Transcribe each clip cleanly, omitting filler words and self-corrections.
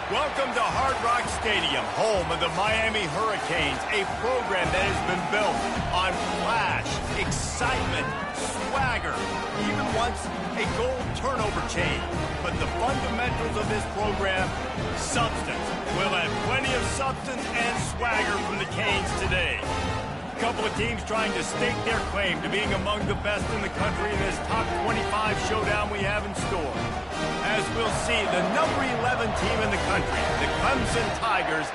Welcome to Hard Rock Stadium, home of the Miami Hurricanes, a program that has been built on flash, excitement, swagger, even once a goal turnover chain. But the fundamentals of this program, substance. We'll have plenty of substance and swagger from the Canes today. A couple of teams trying to stake their claim to being among the best in the country in this top 25 showdown we have in store. As we'll see, the number 11 team in the country, the Clemson Tigers,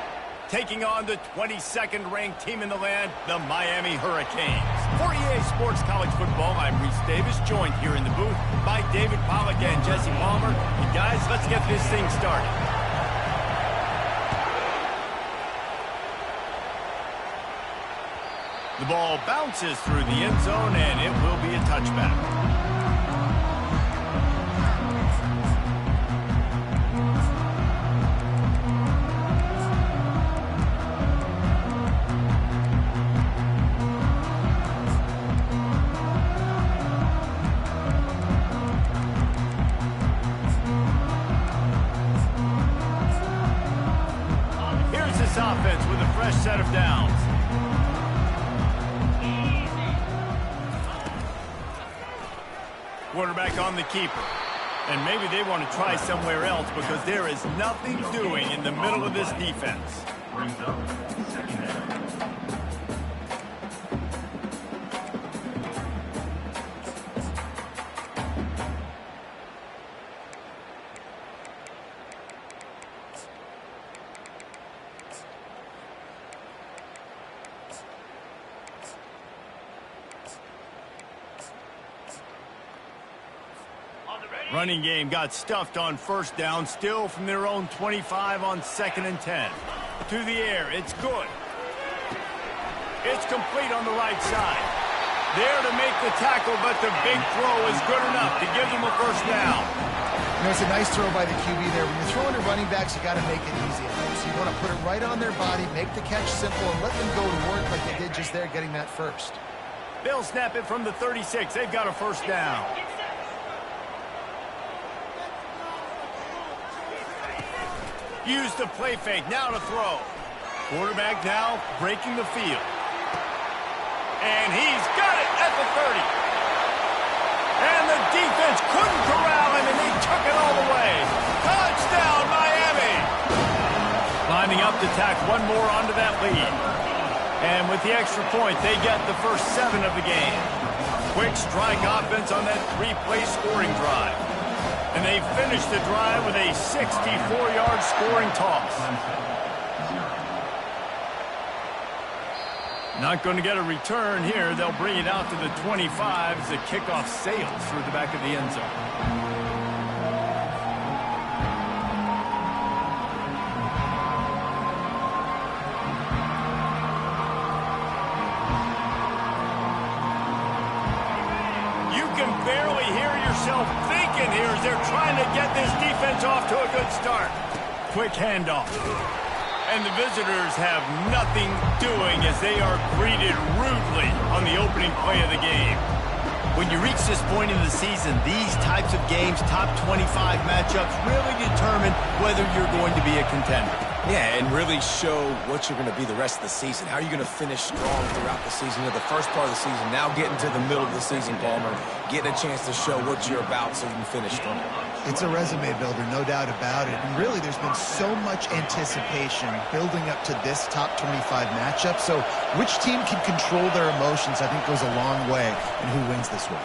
taking on the 22nd ranked team in the land, the Miami Hurricanes. For EA Sports College Football, I'm Reese Davis, joined here in the booth by David Pollack and Jesse Palmer. And guys, let's get this thing started. The ball bounces through the end zone, and it will be a touchback. Here's this offense with a fresh set of downs. Quarterback on the keeper. And maybe they want to try somewhere else because there is nothing doing in the middle of this defense. Running game got stuffed on first down, still from their own 25 on 2nd and 10. To the air, it's good. It's complete on the right side. There to make the tackle, but the big throw is good enough to give them a first down. You know, it's a nice throw by the QB there. When you're throwing to running backs, you got to make it easy. So you want to put it right on their body, make the catch simple, and let them go to work like they did just there, getting that first. They'll snap it from the 36. They've got a first down. Use the play fake, now to throw. Quarterback now breaking the field. And he's got it at the 30. And the defense couldn't corral him, and they took it all the way. Touchdown, Miami! Lining up to tack one more onto that lead. And with the extra point, they get the first 7 of the game. Quick strike offense on that 3-play scoring drive. And they finished the drive with a 64-yard scoring toss. Not going to get a return here. They'll bring it out to the 25 as the kickoff sails through the back of the end zone. Barely hear yourself thinking here as they're trying to get this defense off to a good start. Quick handoff. And the visitors have nothing doing as they are greeted rudely on the opening play of the game. When you reach this point in the season, these types of games, top 25 matchups, really determine whether you're going to be a contender. Yeah, and really show what you're going to be the rest of the season. How are you going to finish strong throughout the season? You know, the first part of the season, now getting to the middle of the season, Palmer, getting a chance to show what you're about so you can finish strong. It's a resume builder, no doubt about it. And really, there's been so much anticipation building up to this top 25 matchup. So which team can control their emotions, I think, goes a long way in who wins this one.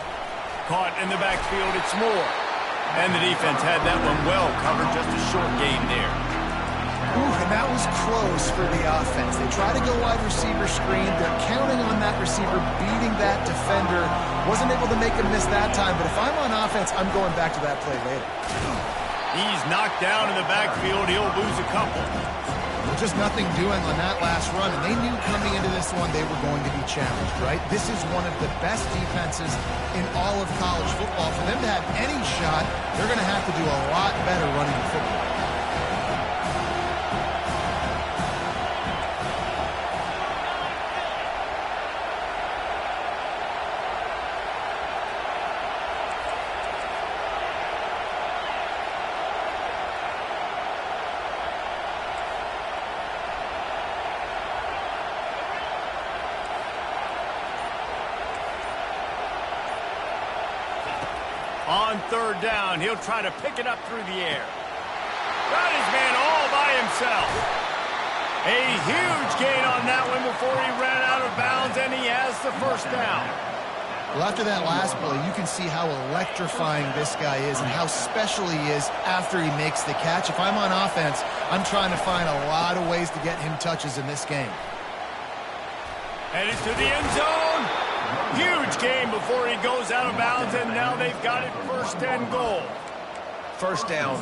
Caught in the backfield, it's Moore. And the defense had that one well covered, just a short gain there. And that was close for the offense. They try to go wide receiver screen. They're counting on that receiver beating that defender. Wasn't able to make him miss that time, but if I'm on offense, I'm going back to that play later. He's knocked down in the backfield. He'll lose a couple. Just nothing doing on that last run, and they knew coming into this one they were going to be challenged, right? This is one of the best defenses in all of college football. For them to have any shot, they're going to have to do a lot better running the football. On third down, he'll try to pick it up through the air. Got his man all by himself. A huge gain on that one before he ran out of bounds, and he has the first down. Well, after that last play, you can see how electrifying this guy is and how special he is after he makes the catch. If I'm on offense, I'm trying to find a lot of ways to get him touches in this game. Headed to the end zone. Huge gain before he goes out of bounds, and now they've got it first and goal. First down,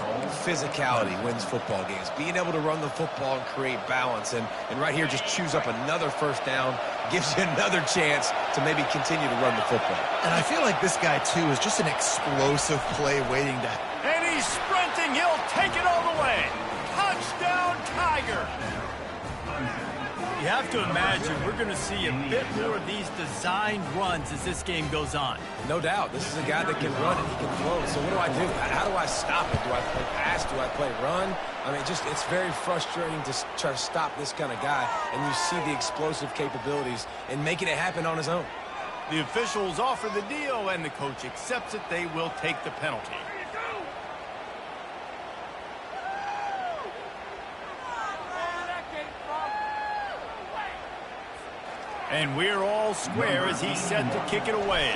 physicality wins football games. Being able to run the football and create balance. And right here, just choose up another first down, gives you another chance to maybe continue to run the football. And I feel like this guy, too, is just an explosive play waiting to... And he's sprinting. He'll take it all the way. Touchdown, Tiger. You have to imagine we're going to see a bit more of these designed runs as this game goes on. No doubt. This is a guy that can run and he can throw. So what do I do? How do I stop it? Do I play pass? Do I play run? I mean, it's very frustrating to try to stop this kind of guy, and you see the explosive capabilities and making it happen on his own. The officials offer the deal, and the coach accepts it. They will take the penalty. And we're all square as he's set to kick it away.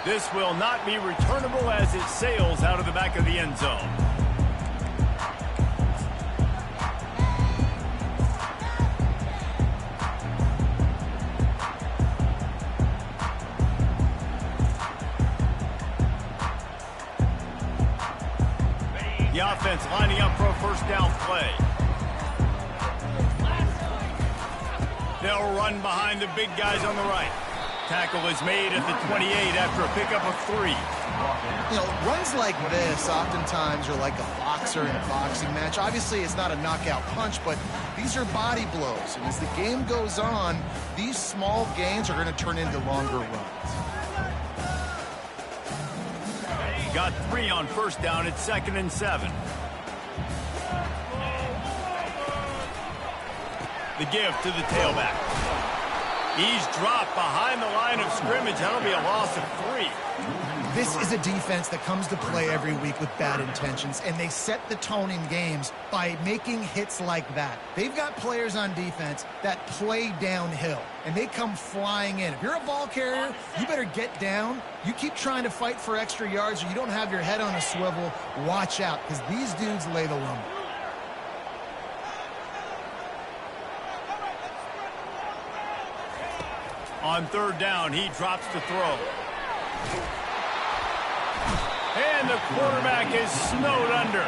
This will not be returnable as it sails out of the back of the end zone. The offense lining up for a first down play. They'll run behind the big guys on the right. Tackle is made at the 28 after a pickup of 3. You know, runs like this oftentimes are like a boxer in a boxing match. Obviously, it's not a knockout punch, but these are body blows. And as the game goes on, these small gains are going to turn into longer runs. Got 3 on first down. It's 2nd and 7. The give to the tailback. He's dropped behind the line of scrimmage. That'll be a loss of 3. This is a defense that comes to play every week with bad intentions, and they set the tone in games by making hits like that. They've got players on defense that play downhill, and they come flying in. If you're a ball carrier, you better get down. You keep trying to fight for extra yards, or you don't have your head on a swivel. Watch out, because these dudes lay the lumber. On third down, he drops to throw. And the quarterback is snowed under.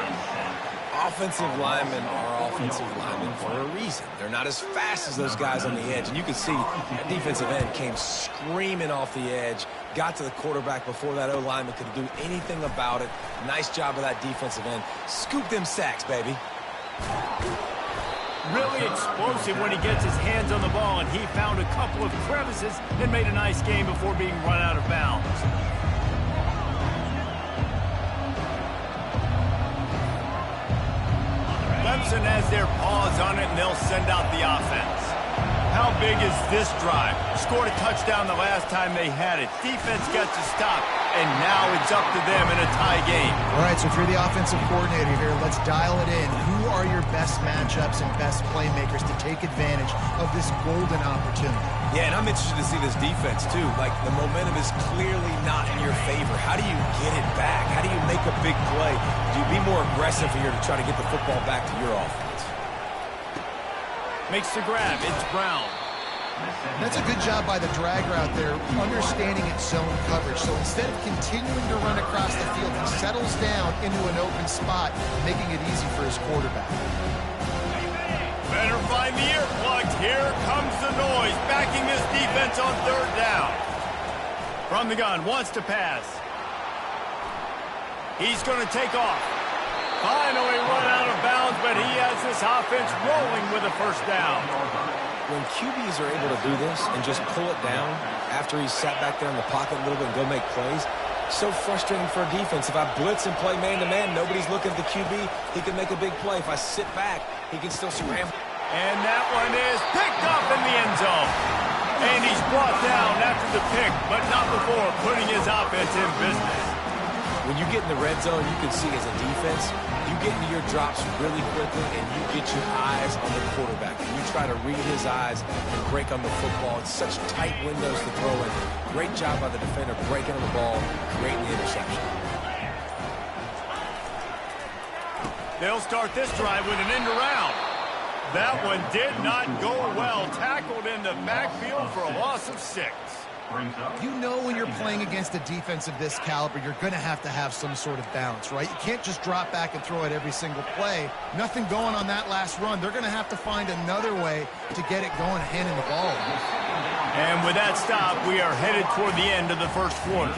Offensive linemen are offensive linemen for a reason. They're not as fast as those guys on the edge. And you can see that defensive end came screaming off the edge, got to the quarterback before that O-lineman could do anything about it. Nice job of that defensive end. Scoop them sacks, baby. Really explosive when he gets his hands on the ball, and he found a couple of crevices and made a nice game before being run out of bounds. Clemson has their paws on it, and they'll send out the offense. How big is this drive? Scored a touchdown the last time they had it. Defense got to stop, and now it's up to them in a tie game. All right, so if you're the offensive coordinator here, let's dial it in. Who are your best matchups and best playmakers to take advantage of this golden opportunity? Yeah, and I'm interested to see this defense, too. Like, the momentum is clearly not in your favor. How do you get it back? How do you make a big play? Do you be more aggressive here to try to get the football back to your offense? Makes the grab. It's Brown. That's a good job by the drag route there, understanding its zone coverage. So instead of continuing to run across the field, he settles down into an open spot, making it easy for his quarterback. Better find the earplugs. Here comes the noise, backing this defense on third down. From the gun, wants to pass. He's going to take off. Finally run out of bounds, but he has this offense rolling with a first down. When QBs are able to do this and just pull it down after he's sat back there in the pocket a little bit and go make plays, so frustrating for a defense. If I blitz and play man-to-man, nobody's looking at the QB, he can make a big play. If I sit back, he can still scramble. And that one is picked up in the end zone. And he's brought down after the pick, but not before putting his offense in business. When you get in the red zone, you can see as a defense, you get into your drops really quickly and you get your eyes on the quarterback. And you try to read his eyes and break on the football. It's such tight windows to throw in. Great job by the defender breaking on the ball, creating the interception. They'll start this drive with an end around. That one did not go well. Tackled in the backfield for a loss of 6. You know when you're playing against a defense of this caliber, you're going to have some sort of balance, right? You can't just drop back and throw it every single play. Nothing going on that last run. They're going to have to find another way to get it going, handing the ball. And with that stop, we are headed toward the end of the first quarter.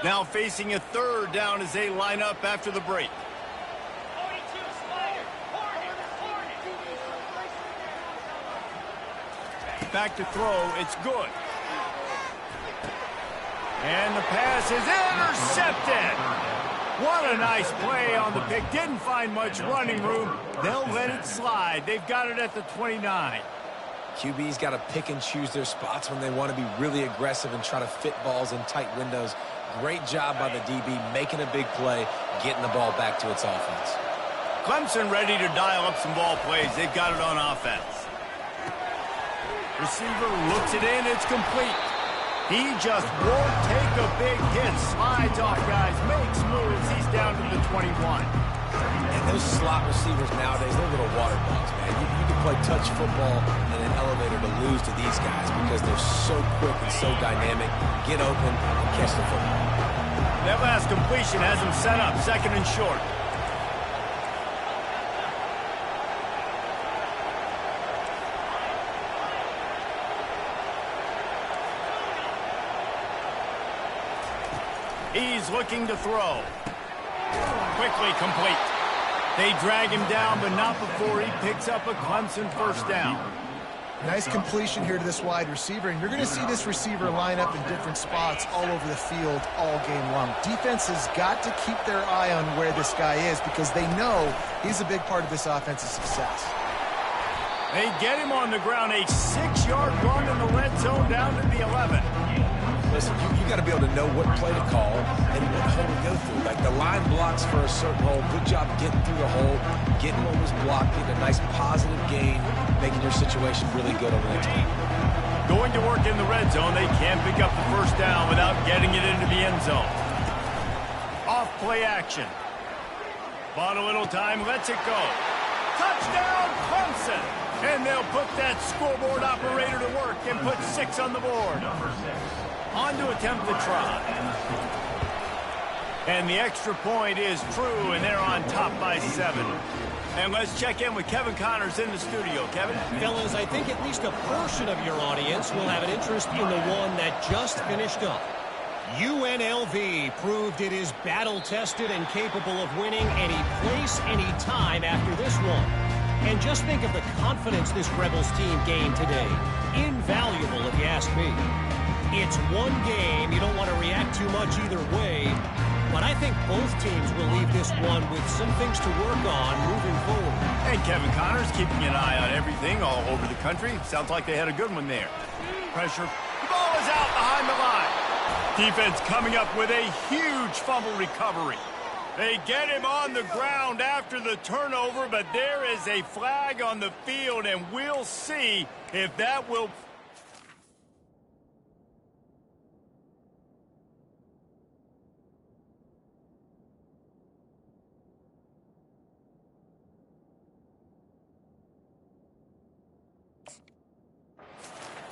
Now facing a third down as they line up after the break. Back to throw, it's good. And the pass is intercepted. What a nice play on the pick. Didn't find much running room. They'll let it slide. They've got it at the 29. QB's got to pick and choose their spots when they want to be really aggressive and try to fit balls in tight windows. Great job by the DB making a big play, getting the ball back to its offense. Clemson ready to dial up some ball plays. They've got it on offense. Receiver looks it in. It's complete. He just won't take a big hit. Slides off guys, makes moves. He's down to the 21. And those slot receivers nowadays, they're little water bugs, man. You can play touch football in an elevator to lose to these guys because they're so quick and so dynamic. Get open and catch the football. That last completion has him set up, 2nd and short. He's looking to throw. Quickly complete. They drag him down, but not before he picks up a Clemson first down. Nice completion here to this wide receiver, and you're going to see this receiver line up in different spots all over the field all game long. Defense has got to keep their eye on where this guy is because they know he's a big part of this offense's success. They get him on the ground, a 6-yard run in the red zone down to the 11. Listen, you got to be able to know what play to call and what hole to go through. Like the line blocks for a certain hole. Good job getting through the hole, getting what was blocked, getting a nice positive gain, making your situation really good over the next time. Going to work in the red zone, they can't pick up the first down without getting it into the end zone. Off play action. Bought a little time, lets it go. Touchdown, Clemson! And they'll put that scoreboard operator to work and put 6 on the board. On to attempt the try. And the extra point is true, and they're on top by 7. And let's check in with Kevin Connors in the studio. Kevin? Fellas, I think at least a portion of your audience will have an interest in the one that just finished up. UNLV proved it is battle-tested and capable of winning any place, any time after this one. And just think of the confidence this Rebels team gained today. Invaluable, if you ask me. It's one game. You don't want to react too much either way. But I think both teams will leave this one with some things to work on moving forward. And Kevin Connors keeping an eye on everything all over the country. Sounds like they had a good one there. Pressure. The ball is out behind the line. Defense coming up with a huge fumble recovery. They get him on the ground after the turnover, but there is a flag on the field, and we'll see if that will...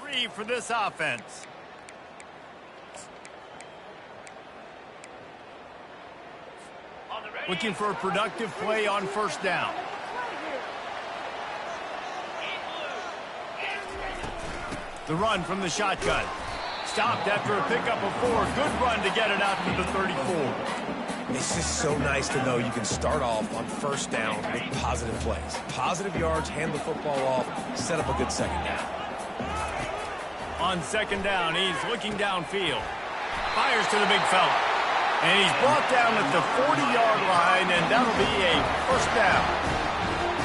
Free for this offense. Looking for a productive play on first down. The run from the shotgun. stopped after a pickup of 4. Good run to get it out to the 34. It's just so nice to know you can start off on first down with positive plays. Positive yards, hand the football off, set up a good second down. On second down, he's looking downfield. Fires to the big fella. And he's brought down at the 40-yard line, and that'll be a first down.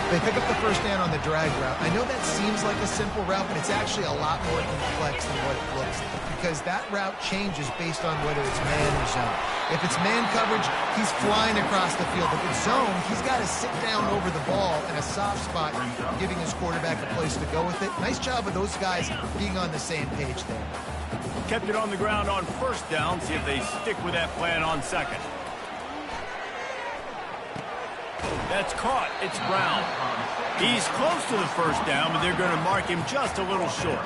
They pick up the first down on the drag route. I know that seems like a simple route, but it's actually a lot more complex than what it looks like, because that route changes based on whether it's man or zone. If it's man coverage, he's flying across the field. If it's zone, he's got to sit down over the ball in a soft spot, giving his quarterback a place to go with it. Nice job of those guys being on the same page there. Kept it on the ground on first down. See if they stick with that plan on second. That's caught. It's Brown. He's close to the first down, but they're going to mark him just a little short.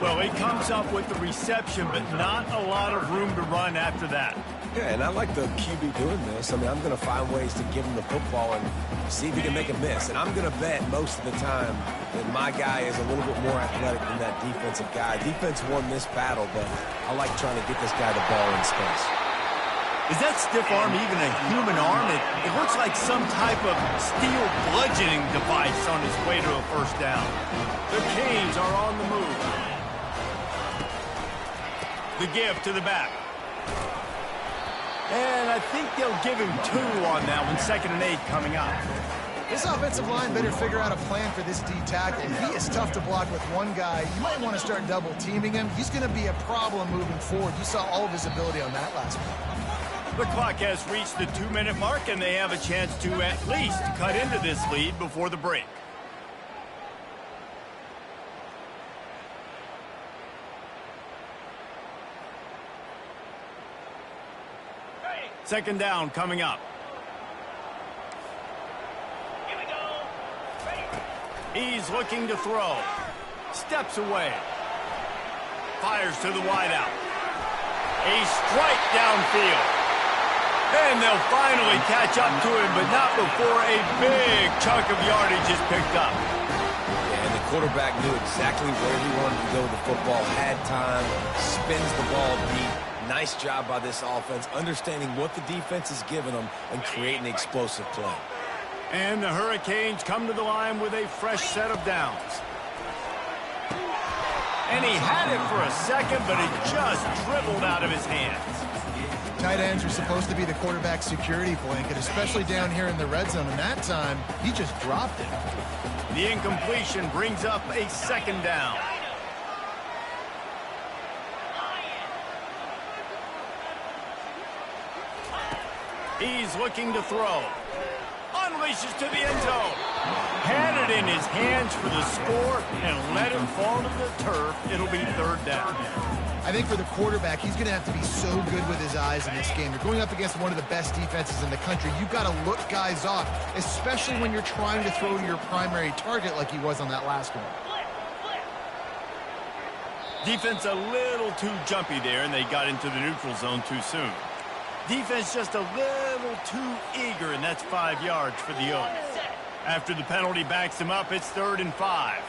Well, he comes up with the reception, but not a lot of room to run after that. Yeah, and I like the QB doing this. I mean, I'm going to find ways to give him the football and see if he can make a miss. And I'm going to bet most of the time that my guy is a little bit more athletic than that defensive guy. Defense won this battle, but I like trying to get this guy the ball in space. Is that stiff arm even a human arm? It looks like some type of steel bludgeoning device on its way to a first down. The Canes are on the move. The give to the back. And I think they'll give him 2 on that one. 2nd and 8 coming up. This offensive line better figure out a plan for this D tackle. He is tough to block with one guy. You might want to start double teaming him. He's going to be a problem moving forward. You saw all of his ability on that last one. The clock has reached the 2-minute mark, and they have a chance to at least cut into this lead before the break. Second down coming up. Here we go. He's looking to throw. Steps away. Fires to the wideout. A strike downfield. And they'll finally catch up to him, but not before a big chunk of yardage is picked up. Yeah, and the quarterback knew exactly where he wanted to go with the football, had time, spins the ball deep. Nice job by this offense, understanding what the defense is giving them and creating an explosive play. And the Hurricanes come to the line with a fresh set of downs. And he had it for a second, but it just dribbled out of his hands. Tight ends are supposed to be the quarterback's security blanket, especially down here in the red zone. And that time, he just dropped it. The incompletion brings up a 2nd down. He's looking to throw. Unleashes to the end zone. Had it in his hands for the score and let him fall to the turf. It'll be 3rd down. I think for the quarterback, he's going to have to be so good with his eyes in this game. You're going up against one of the best defenses in the country. You've got to look guys off, especially when you're trying to throw to your primary target like he was on that last one. Defense a little too jumpy there, and they got into the neutral zone too soon. Defense just a little too eager, and that's 5 yards for the Oaks. After the penalty backs him up, it's 3rd and 5.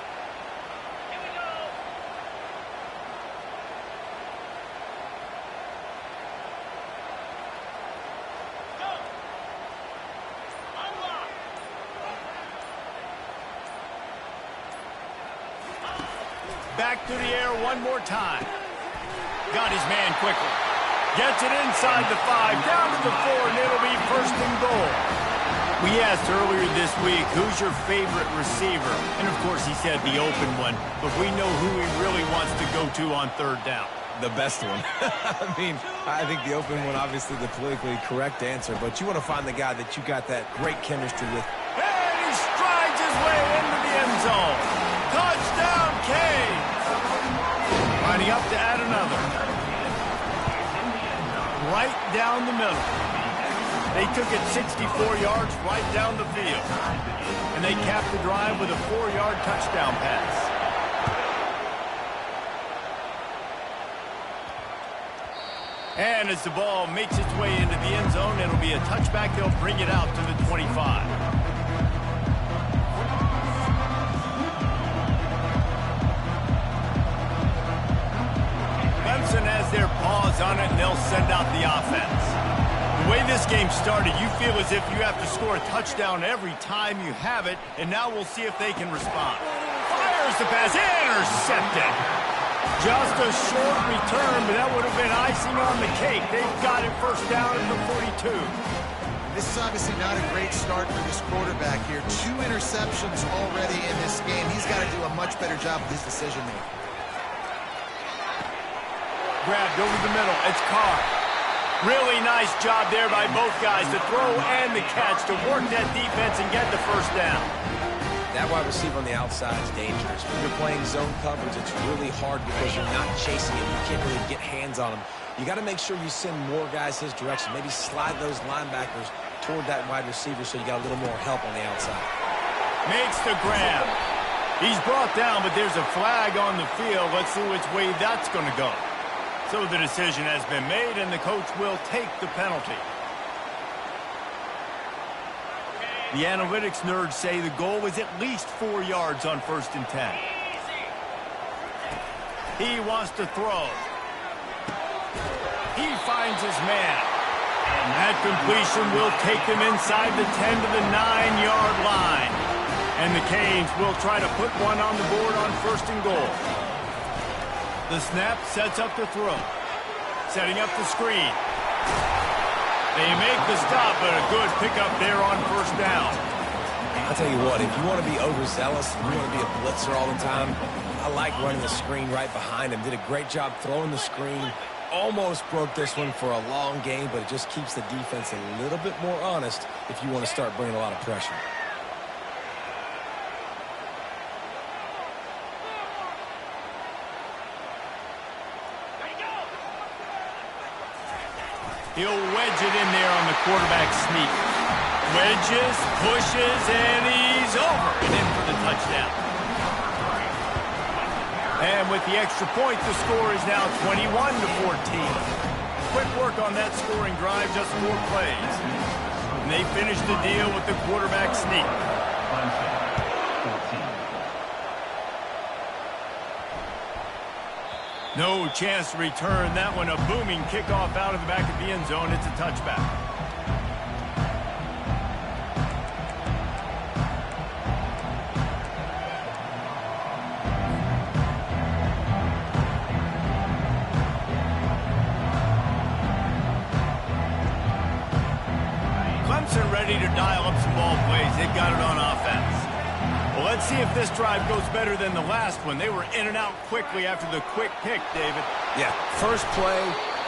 Back to the air one more time. Got his man quickly. Gets it inside the 5, down to the 4, and it'll be 1st and goal. We asked earlier this week, who's your favorite receiver? And, of course, he said the open one, but we know who he really wants to go to on 3rd down. The best one. I mean, I think the open one, obviously the politically correct answer, but you want to find the guy that you got that great chemistry with. And he strides his way into the end zone. Touchdown, Canes! Lining up to add another. Right down the middle. They took it 64 yards right down the field. And they capped the drive with a 4-yard touchdown pass. And as the ball makes its way into the end zone, it'll be a touchback. They'll bring it out to the 25. Clemson on it, and they'll send out the offense. The way this game started, you feel as if you have to score a touchdown every time you have it, and now we'll see if they can respond. Fires the pass, intercepted. Just a short return, but that would have been icing on the cake. They've got it first down at the 42. This is obviously not a great start for this quarterback here. 2 interceptions already in this game. He's got to do a much better job with his decision-making. Grabbed over the middle. It's Carr. Really nice job there by both guys, the throw and the catch, to work that defense and get the first down. That wide receiver on the outside is dangerous. When you're playing zone coverage, it's really hard because you're not chasing him. You can't really get hands on him. You got to make sure you send more guys his direction. Maybe slide those linebackers toward that wide receiver so you got a little more help on the outside. Makes the grab. He's brought down, but there's a flag on the field. Let's see which way that's going to go. So the decision has been made, and the coach will take the penalty. The analytics nerds say the goal is at least 4 yards on 1st and 10. He wants to throw. He finds his man. And that completion will take him inside the 10 to the 9-yard line. And the Canes will try to put one on the board on 1st and goal. The snap sets up the throw. Setting up the screen. They make the stop, but a good pickup there on 1st down. I'll tell you what, if you want to be overzealous and you want to be a blitzer all the time, I like running the screen right behind him. Did a great job throwing the screen. Almost broke this one for a long game, but it just keeps the defense a little bit more honest if you want to start bringing a lot of pressure. He'll wedge it in there on the quarterback sneak. Wedges, pushes, and he's over and in for the touchdown. And with the extra point, the score is now 21-14. Quick work on that scoring drive, just 4 plays. And they finish the deal with the quarterback sneak. No chance to return that one. A booming kickoff out of the back of the end zone. It's a touchback. Clemson ready to dial up some ball plays. They've got it on offense. Well, let's see if this drive goes better than the last one. They were in and out quickly after the quick pick, David. Yeah, first play,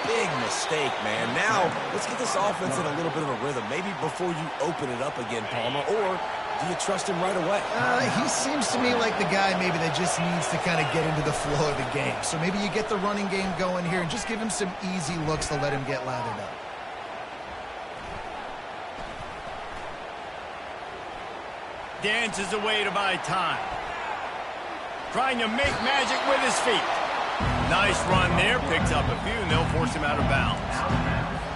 big mistake, man. Now, let's get this offense in a little bit of a rhythm. Maybe before you open it up again, Palmer, or do you trust him right away? He seems to me like the guy maybe that just needs to kind of get into the flow of the game. So maybe you get the running game going here and just give him some easy looks to let him get lathered up. Dances away to buy time. Trying to make magic with his feet. Nice run there. Picks up a few, and they'll force him out of bounds.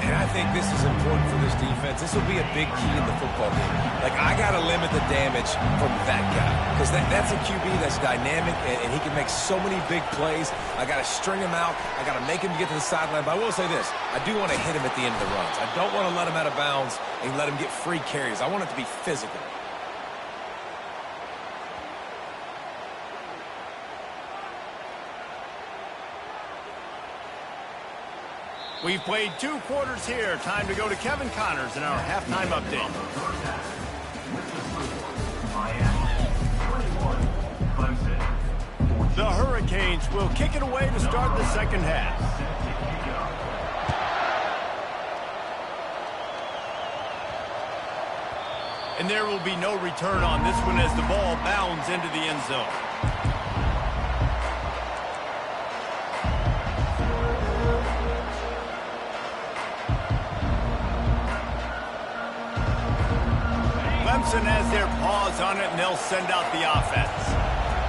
And I think this is important for this defense. This will be a big key in the football game. Like, I got to limit the damage from that guy. Because that's a QB that's dynamic, and he can make so many big plays. I got to string him out. I got to make him get to the sideline. But I will say this. I do want to hit him at the end of the runs. I don't want to let him out of bounds and let him get free carries. I want it to be physical. We've played 2 quarters here. Time to go to Kevin Connors in our halftime update. The Hurricanes will kick it away to start the second half. And there will be no return on this one as the ball bounds into the end zone. Clemson has their paws on it, and they'll send out the offense.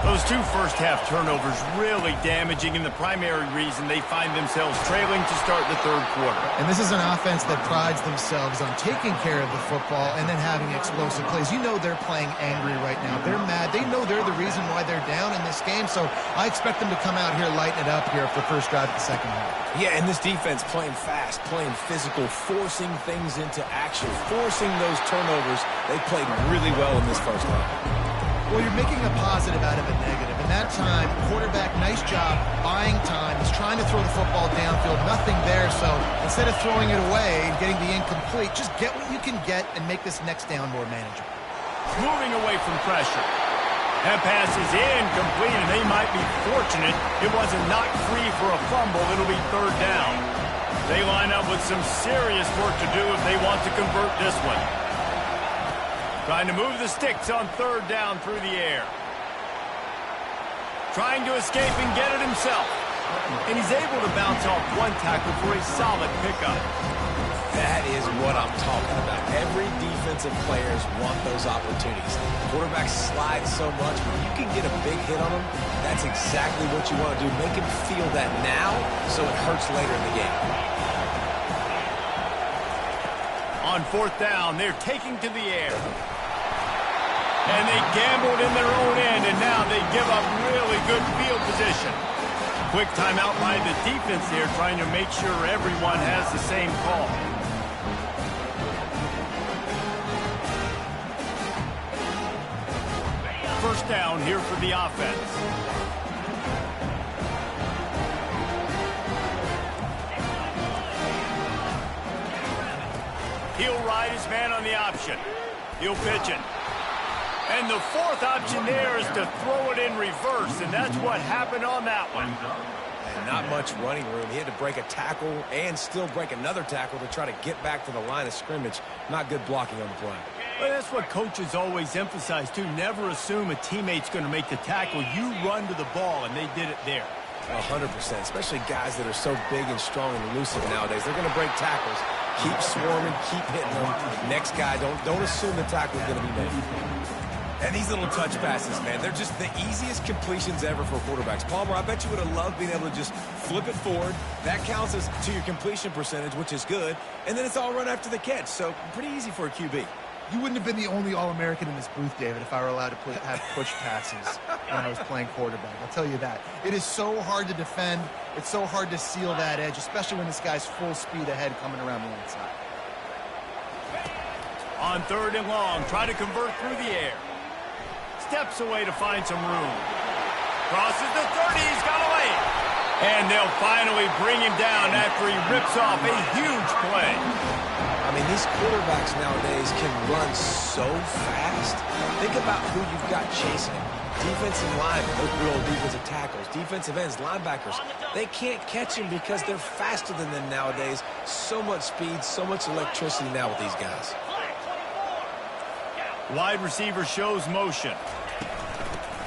Those two first-half turnovers really damaging, and the primary reason they find themselves trailing to start the third quarter. And this is an offense that prides themselves on taking care of the football and then having explosive plays. You know they're playing angry right now. They're mad. They know they're the reason why they're down in this game, so I expect them to come out here, lighten it up here for the first drive of the second half. Yeah, and this defense playing fast, playing physical, forcing things into action, forcing those turnovers. They played really well in this first half. Well, you're making a positive out of a negative. And that time, quarterback, nice job, buying time. He's trying to throw the football downfield, nothing there. So instead of throwing it away and getting the incomplete, just get what you can get and make this next down more manageable. Moving away from pressure. That pass is incomplete, and they might be fortunate it wasn't knocked free for a fumble. It'll be third down. They line up with some serious work to do if they want to convert this one. Trying to move the sticks on third down through the air. Trying to escape and get it himself. And he's able to bounce off one tackle for a solid pickup. That is what I'm talking about. Every defensive players want those opportunities. Quarterbacks slide so much. When you can get a big hit on them, that's exactly what you want to do. Make him feel that now so it hurts later in the game. On fourth down, they're taking to the air. And they gambled in their own end, and now they give up really good field position. Quick timeout by the defense here, trying to make sure everyone has the same call. First down here for the offense. He'll ride his man on the option. He'll pitch it. And the fourth option there is to throw it in reverse, and that's what happened on that one. And not much running room. He had to break a tackle and still break another tackle to try to get back to the line of scrimmage. Not good blocking on the play. Well, that's what coaches always emphasize, too. Never assume a teammate's going to make the tackle. You run to the ball, and they did it there. 100%, especially guys that are so big and strong and elusive nowadays. They're going to break tackles. Keep swarming, keep hitting them. Next guy, don't assume the tackle's going to be made. And these little touch passes, man, they're just the easiest completions ever for quarterbacks. Palmer, I bet you would have loved being able to just flip it forward. That counts as to your completion percentage, which is good. And then it's all run after the catch, so pretty easy for a QB. You wouldn't have been the only All-American in this booth, David, if I were allowed to have push passes when I was playing quarterback. I'll tell you that. It is so hard to defend. It's so hard to seal that edge, especially when this guy's full speed ahead coming around the inside. On third and long, try to convert through the air. Steps away to find some room. Crosses the 30, he's got away. And they'll finally bring him down after he rips off a huge play. I mean, these quarterbacks nowadays can run so fast. Think about who you've got chasing him. Defensive linemen, those good old defensive tackles, defensive ends, linebackers. They can't catch him because they're faster than them nowadays. So much speed, so much electricity now with these guys. Wide receiver shows motion.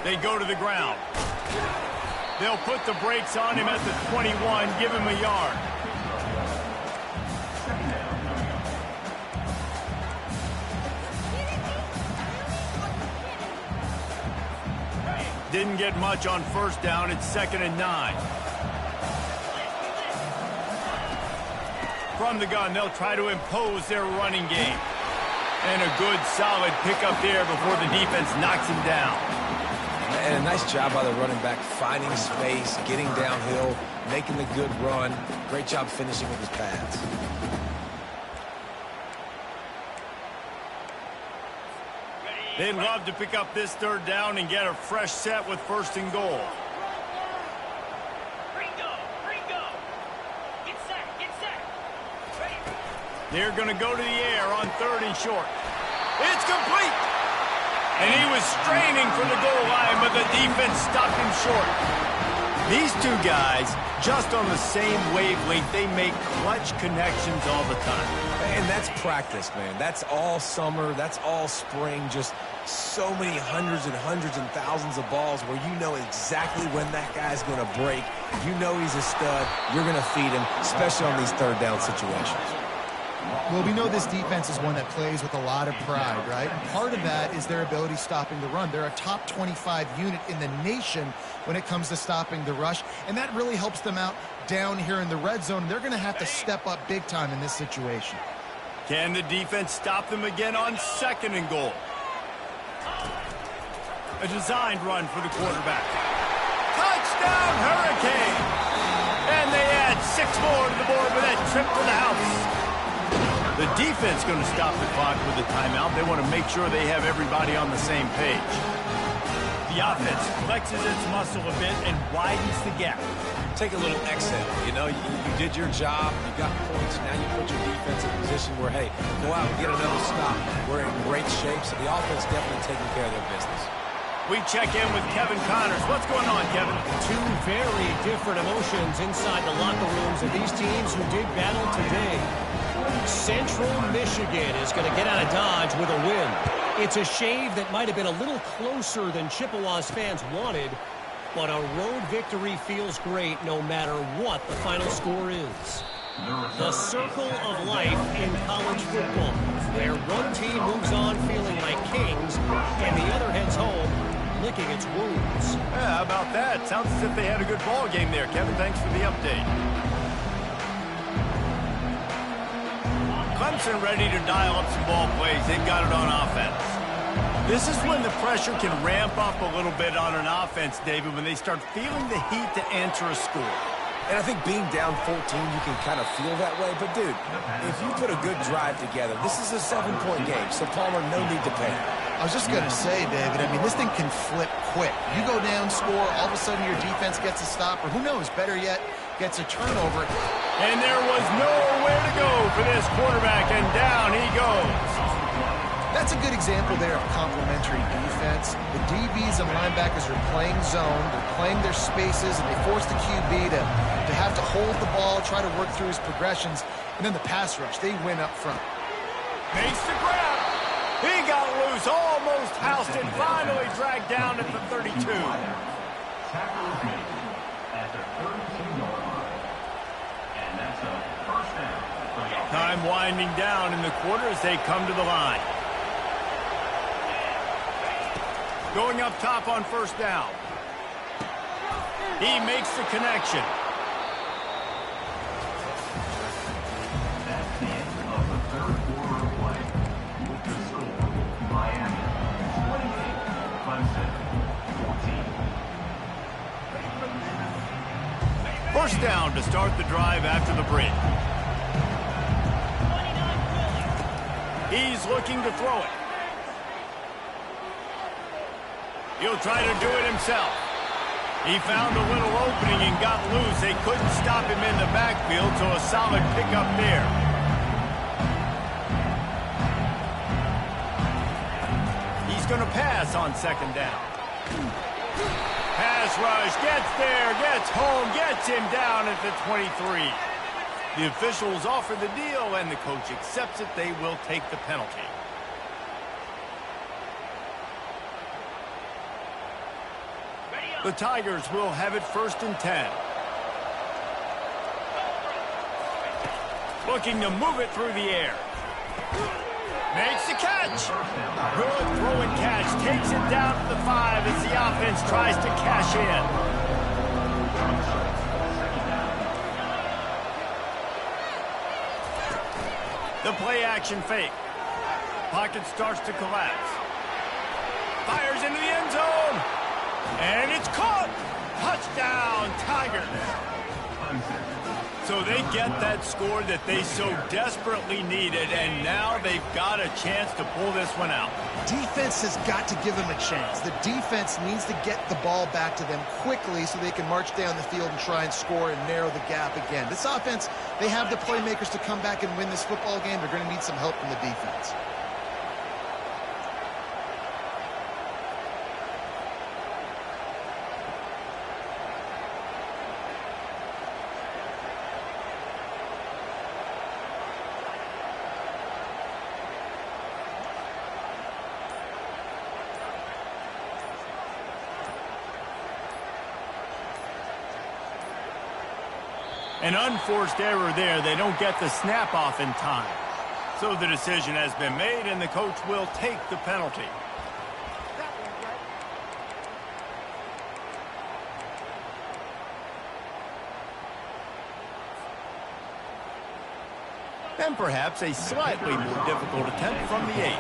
They go to the ground. They'll put the brakes on him at the 21, give him a yard. Didn't get much on first down. It's 2nd and 9. From the gun, they'll try to impose their running game. And a good, solid pickup there before the defense knocks him down. And a nice job by the running back, finding space, getting downhill, making the good run. Great job finishing with his pads. They'd love to pick up this third down and get a fresh set with 1st and goal. They're going to go to the air on 3rd and short. It's complete. And he was straining for the goal line, but the defense stopped him short. These two guys, just on the same wavelength, they make clutch connections all the time. And that's practice, man. That's all summer. That's all spring. Just so many hundreds and thousands of balls where you know exactly when that guy's going to break. You know he's a stud. You're going to feed him, especially on these third down situations. Well, we know this defense is one that plays with a lot of pride, right? And part of that is their ability stopping the run. They're a top 25 unit in the nation when it comes to stopping the rush, and that really helps them out down here in the red zone. They're going to have to step up big time in this situation. Can the defense stop them again on 2nd and goal? A designed run for the quarterback. Touchdown, Hurricane! And they add 6 more to the board with that trip to the house. The defense going to stop the clock with a timeout. They want to make sure they have everybody on the same page. The offense flexes its muscle a bit and widens the gap. Take a little exhale. You know, you did your job. You got points. Now you put your defense in a position where, hey, go out and get another stop. We're in great shape, so the offense definitely taking care of their business. We check in with Kevin Connors. What's going on, Kevin? Two very different emotions inside the locker rooms of these teams who did battle today. Central Michigan is going to get out of Dodge with a win. It's a shave that might have been a little closer than Chippewa's fans wanted, but a road victory feels great no matter what the final score is. The circle of life in college football, where one team moves on feeling like kings and the other heads home licking its wounds. Yeah, how about that? Sounds as if they had a good ball game there. Kevin, thanks for the update. Clemson ready to dial up some ball plays. They've got it on offense. This is when the pressure can ramp up a little bit on an offense, David, when they start feeling the heat to answer a score. And I think being down 14, you can kind of feel that way. But, dude, if you put a good drive together, this is a 7-point game, so Palmer, no need to panic. I was just going to say, David, I mean, this thing can flip quick. You go down, score, all of a sudden your defense gets a stop, or who knows, better yet, gets a turnover. And there was nowhere to go for this quarterback, and down he goes. That's a good example there of complementary defense. The DBs and linebackers are playing zone, they're playing their spaces, and they force the QB to have to hold the ball, try to work through his progressions, and then the pass rush, they win up front. Makes the grab. He got loose, almost housed it, finally dragged down at the 32. Time winding down in the quarter as they come to the line. Going up top on 1st down. He makes the connection. That's the end of the 3rd quarter of play. With the score, Miami 28, Clemson 14. 1st down to start the drive after the break. He's looking to throw it. He'll try to do it himself. He found a little opening and got loose. They couldn't stop him in the backfield, so a solid pickup there. He's going to pass on 2nd down. Pass rush, gets there, gets home, gets him down at the 23. The officials offer the deal, and the coach accepts it. They will take the penalty. The Tigers will have it 1st and 10. Looking to move it through the air. Makes the catch. Good throw and catch. Takes it down to the 5 as the offense tries to cash in. The play action fake. Pocket starts to collapse. Fires into the end zone. And it's caught. Touchdown, Tigers. So they get that score that they so desperately needed, and now they've got a chance to pull this one out. Defense has got to give them a chance. The defense needs to get the ball back to them quickly so they can march down the field and try and score and narrow the gap again. This offense, they have the playmakers to come back and win this football game. They're going to need some help from the defense. An unforced error there. They don't get the snap off in time. So the decision has been made, and the coach will take the penalty. And perhaps a slightly more difficult attempt from the 8.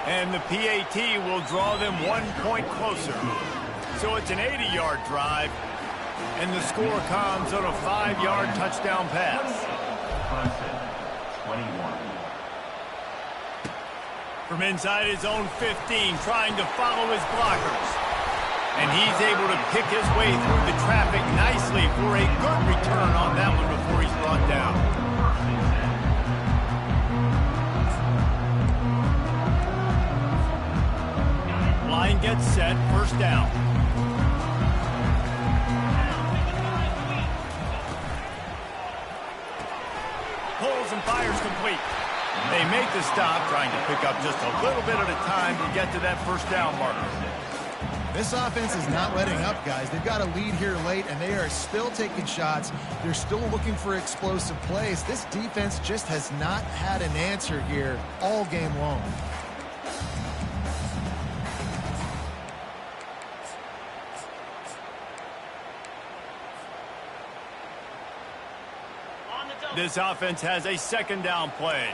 And the PAT will draw them 1 point closer. So it's an 80-yard drive, and the score comes on a 5-yard touchdown pass. Clemson, 21. From inside his own 15, trying to follow his blockers. And he's able to pick his way through the traffic nicely for a good return on that one before he's brought down. Line gets set, first down. Pulls and fires complete. They make the stop, trying to pick up just a little bit at a time to get to that first down marker. This offense is not letting up, guys. They've got a lead here late, and they are still taking shots. They're still looking for explosive plays. This defense just has not had an answer here all game long. This offense has a second down play.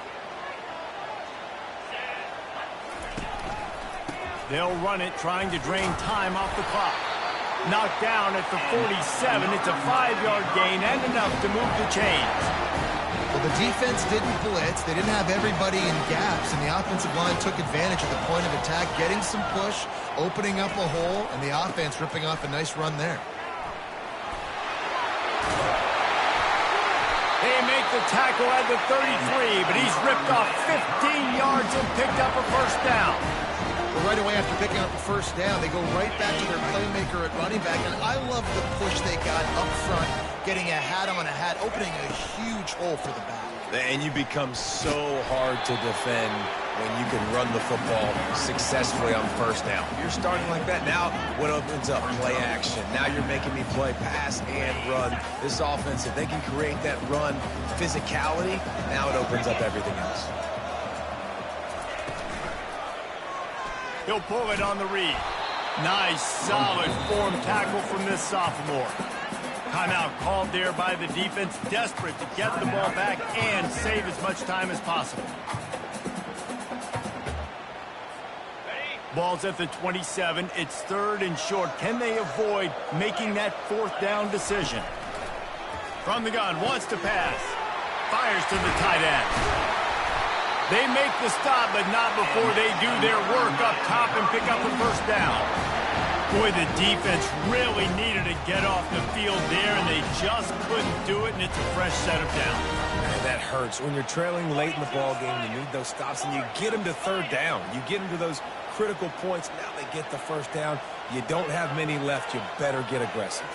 They'll run it, trying to drain time off the clock. Knocked down at the 47. It's a 5-yard gain and enough to move the chains. Well, the defense didn't blitz. They didn't have everybody in gaps, and the offensive line took advantage of the point of attack, getting some push, opening up a hole, and the offense ripping off a nice run there. They make the tackle at the 33, but he's ripped off 15 yards and picked up a first down. Well, right away after picking up the first down, they go right back to their playmaker at running back, and I love the push they got up front, getting a hat on a hat, opening a huge hole for the back. And you become so hard to defend when you can run the football successfully on first down. You're starting like that. Now what opens up? Play action. Now you're making me play pass and run. This offense, if they can create that run physicality, now it opens up everything else. He'll pull it on the read. Nice, solid form tackle from this sophomore. Timeout called there by the defense, desperate to get the ball back and save as much time as possible. Ball's at the 27. It's third and short. Can they avoid making that fourth down decision? From the gun, wants to pass. Fires to the tight end. They make the stop, but not before they do their work up top and pick up the first down. Boy, the defense really needed to get off the field there, and they just couldn't do it, and it's a fresh set of downs. Man, that hurts. When you're trailing late in the ball game, you need those stops, and you get them to third down. You get them to those critical points. Now they get the first down. You don't have many left. You better get aggressive.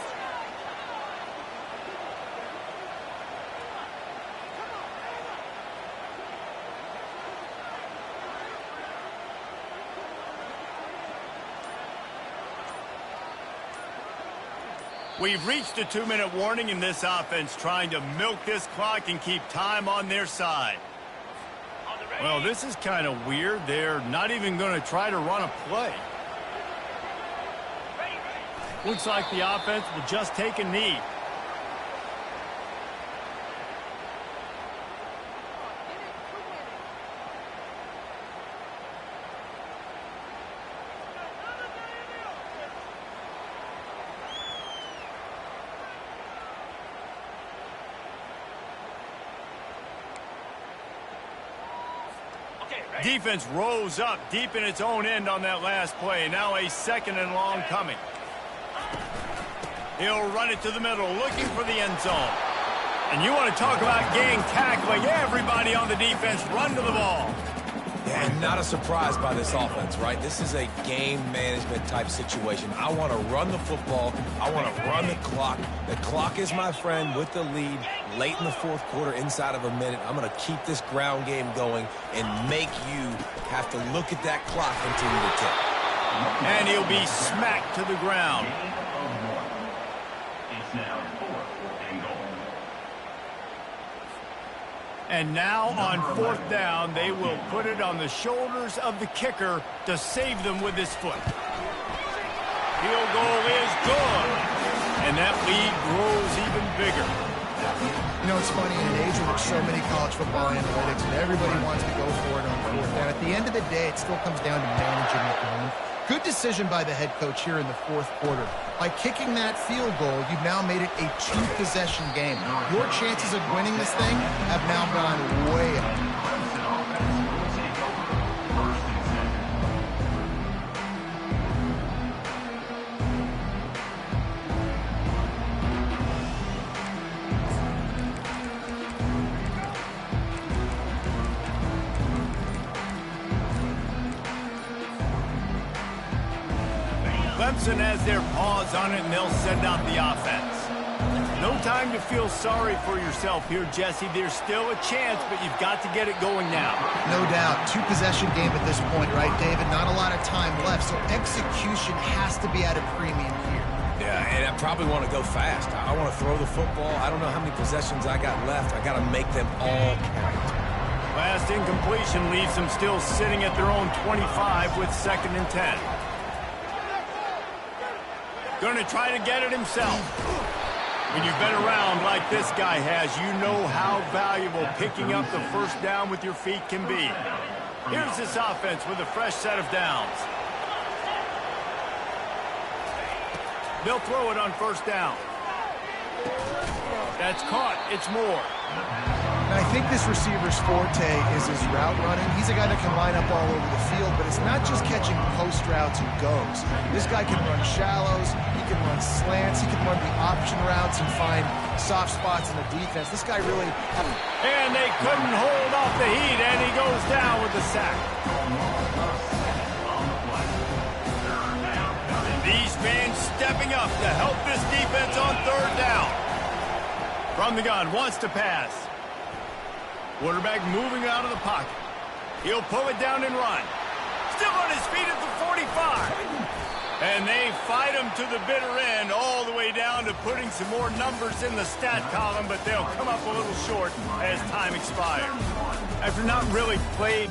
We've reached a 2-minute warning in this offense, trying to milk this clock and keep time on their side. Well, this is kind of weird. They're not even going to try to run a play. Looks like the offense will just take a knee. Defense rose up deep in its own end on that last play. Now a second and long coming. He'll run it to the middle, looking for the end zone. And you want to talk about gang tackling. Everybody on the defense run to the ball. Yeah, and not a surprise by this offense, right? This is a game management type situation. I want to run the football. I want to run the clock. The clock is my friend with the lead late in the fourth quarter, inside of a minute. I'm going to keep this ground game going and make you have to look at that clock continue to tick. And he'll be smacked to the ground. It's now 4th and goal. And now on 4th down, they will put it on the shoulders of the kicker to save them with his foot. Field goal is good. And that lead grows even bigger. You know, it's funny, in an age where there's so many college football analytics and everybody wants to go for it on 4th down, at the end of the day, it still comes down to managing the game. Good decision by the head coach here in the 4th quarter. By kicking that field goal, you've now made it a 2-possession game. Your chances of winning this thing have now gone way up. Clemson has their paws on it, and they'll send out the offense. No time to feel sorry for yourself here, Jesse. There's still a chance, but you've got to get it going now. No doubt. 2-possession game at this point, right, David? Not a lot of time left, so execution has to be at a premium here. Yeah, and I probably want to go fast. I want to throw the football. I don't know how many possessions I got left. I got to make them all count. Last incompletion leaves them still sitting at their own 25 with 2nd and 10. Going to try to get it himself. When you've been around like this guy has, you know how valuable picking up the 1st down with your feet can be. Here's this offense with a fresh set of downs. They'll throw it on 1st down. That's caught. It's Moore. And I think this receiver's forte is his route running. He's a guy that can line up all over the field, but it's not just catching post routes and goes. This guy can run shallows, he can run slants, he can run the option routes and find soft spots in the defense. This guy really... And they couldn't hold off the heat, and he goes down with the sack. These fans stepping up to help this defense on 3rd down. From the gun, wants to pass. Quarterback moving out of the pocket. He'll pull it down and run. Still on his feet at the 45. And they fight him to the bitter end, all the way down to putting some more numbers in the stat column, but they'll come up a little short as time expires. After not really played